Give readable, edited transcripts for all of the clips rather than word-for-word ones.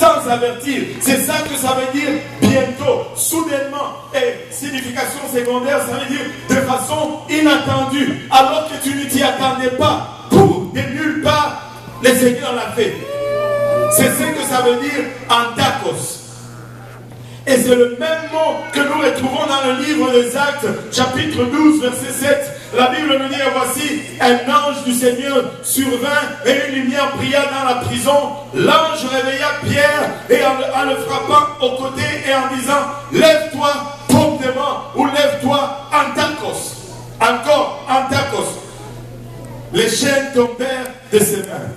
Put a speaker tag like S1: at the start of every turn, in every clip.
S1: sans avertir. C'est ça que ça veut dire bientôt, soudainement. Et signification secondaire, ça veut dire de façon inattendue, alors que tu ne t'y attendais pas. Pour de nulle part, le Seigneur l'a fait. C'est ce que ça veut dire Antakos. Et c'est le même mot que nous retrouvons dans le livre des Actes, chapitre 12, verset 7. La Bible nous dit, voici, un ange du Seigneur survint et une lumière brilla dans la prison. L'ange réveilla Pierre et en le frappant au côté et en disant, lève-toi promptement ou lève-toi Antakos. Encore Antakos. Les chaînes tombèrent de ses mains.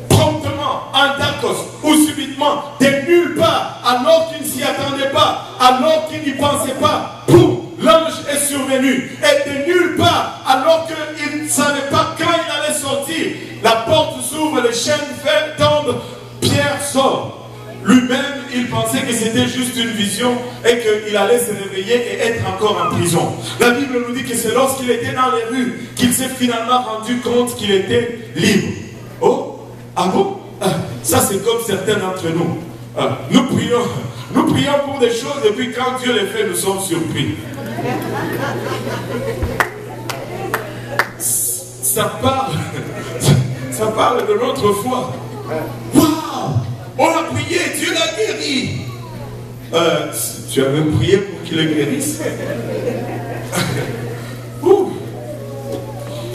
S1: Promptement, Antakos, ou subitement, de nulle part, alors qu'il ne s'y attendait pas, alors qu'il n'y pensait pas, boum, l'ange est survenu. Et de nulle part, alors qu'il ne savait pas quand il allait sortir, la porte s'ouvre, les chaînes tombent, Pierre sort. Lui-même, il pensait que c'était juste une vision et qu'il allait se réveiller et être encore en prison. La Bible nous dit que c'est lorsqu'il était dans les rues qu'il s'est finalement rendu compte qu'il était libre. Oh, ah bon? Ça c'est comme certains d'entre nous. Nous prions pour des choses et puis quand Dieu les fait, nous sommes surpris. Ça parle de notre foi. Waouh! On a prié, Dieu l'a guéri. Tu as même prié pour qu'il le guérisse.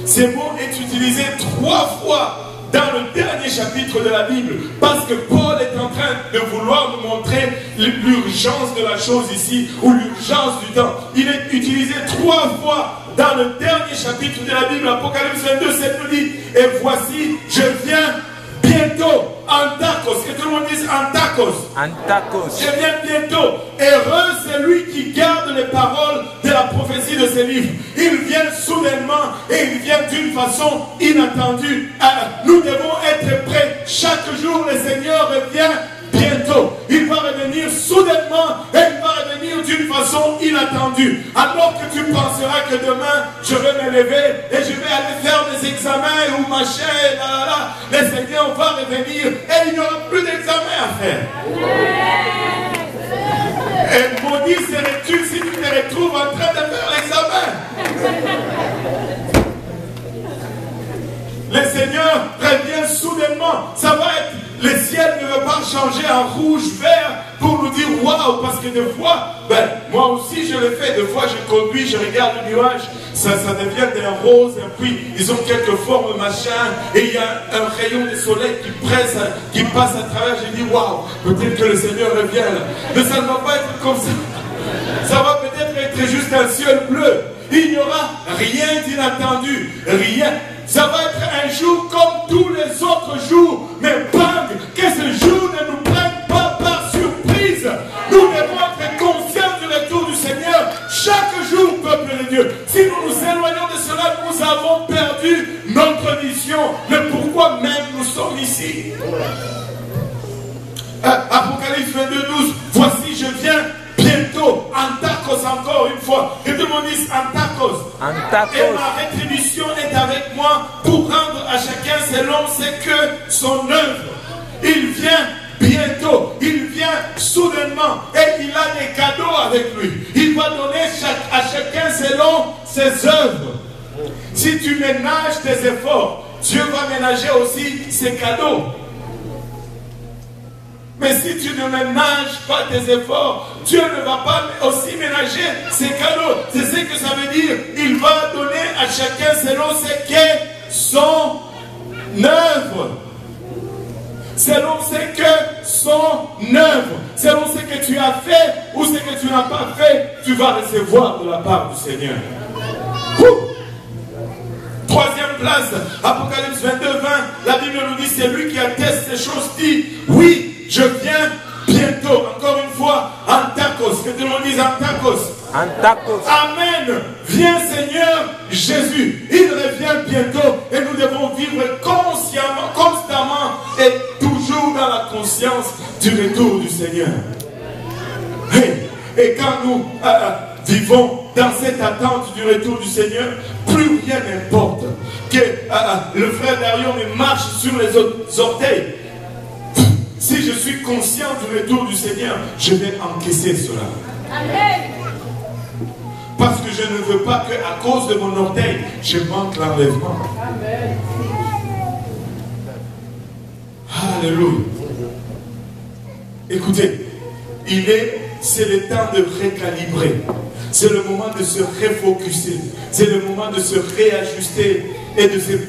S1: Ce mot est utilisé 3 fois dans le dernier chapitre de la Bible, parce que Paul est en train de vouloir nous montrer l'urgence de la chose ici, ou l'urgence du temps. Il est utilisé 3 fois dans le dernier chapitre de la Bible, Apocalypse 22, 7 nous dit, et voici, je viens bientôt, Antakos, que tout le monde dise Antakos.
S2: Antakos.
S1: Je viens bientôt. Heureux celui qui garde les paroles de la prophétie de ces livres. Il vient soudainement et il vient d'une façon inattendue. Nous devons être prêts. Chaque jour, le Seigneur revient bientôt. Il va revenir soudainement et il va revenir d'une façon inattendue. Alors que tu penseras que demain, je vais me lever et je vais aller faire des examens ou machin, et là, là, là. Le Seigneur va revenir et il n'y aura plus d'examen à faire. Et maudit serais-tu si tu te retrouves en train de faire l'examen. Le Seigneur revient soudainement. Ça va être, le ciel ne va pas changer en rouge, vert pour nous dire waouh, parce que des fois, moi aussi je le fais, des fois je conduis, je regarde le nuage, ça devient des roses, et puis ils ont quelques formes machin, et il y a un rayon de soleil qui passe à travers, je dis waouh, peut-être que le Seigneur revient là. Mais ça ne va pas être comme ça. Ça va peut-être être juste un ciel bleu. Il n'y aura rien d'inattendu, rien. Ça va être un jour comme tous les autres jours. Mais bang, que ce jour ne nous prenne pas par surprise. Nous devons être conscients du retour du Seigneur chaque jour, peuple de Dieu. Si nous nous éloignons de cela, nous avons perdu notre mission. Mais pourquoi même nous sommes ici? Apocalypse 22, 12. Voici, je viens bientôt. Antakos encore une fois. Que tout le monde dise Antakos.
S2: Antakos.
S1: Et ma rétribution est avec moi pour rendre à chacun selon ce que son œuvre. Il vient bientôt. Il vient soudainement. Et il a des cadeaux avec lui. Il va donner à chacun selon ses œuvres. Si tu ménages tes efforts, Dieu va ménager aussi ses cadeaux. Mais si tu ne ménages pas tes efforts, Dieu ne va pas aussi ménager ses cadeaux. C'est ce que ça veut dire. Il va donner à chacun selon ce qu'est son œuvre. Selon ce que son œuvre. Selon ce que tu as fait ou ce que tu n'as pas fait, tu vas recevoir de la part du Seigneur. Troisième place, Apocalypse 22, 20, la Bible nous dit, c'est lui qui atteste ces choses, dit, oui, je viens bientôt. Encore une fois, Antakos, que tout le monde dise Antakos.
S2: Antakos.
S1: Amen. Viens Seigneur Jésus. Il revient bientôt et nous devons vivre consciemment, constamment et toujours dans la conscience du retour du Seigneur. Et quand nous vivons dans cette attente du retour du Seigneur, plus rien n'importe. Que le frère Darion marche sur les orteils. Si je suis conscient du retour du Seigneur, je vais encaisser cela.
S2: Amen.
S1: Parce que je ne veux pas qu'à cause de mon orgueil, je manque l'enlèvement.
S2: Amen.
S1: Alléluia. Écoutez, c'est le temps de recalibrer. C'est le moment de se refocuser. C'est le moment de se réajuster et de se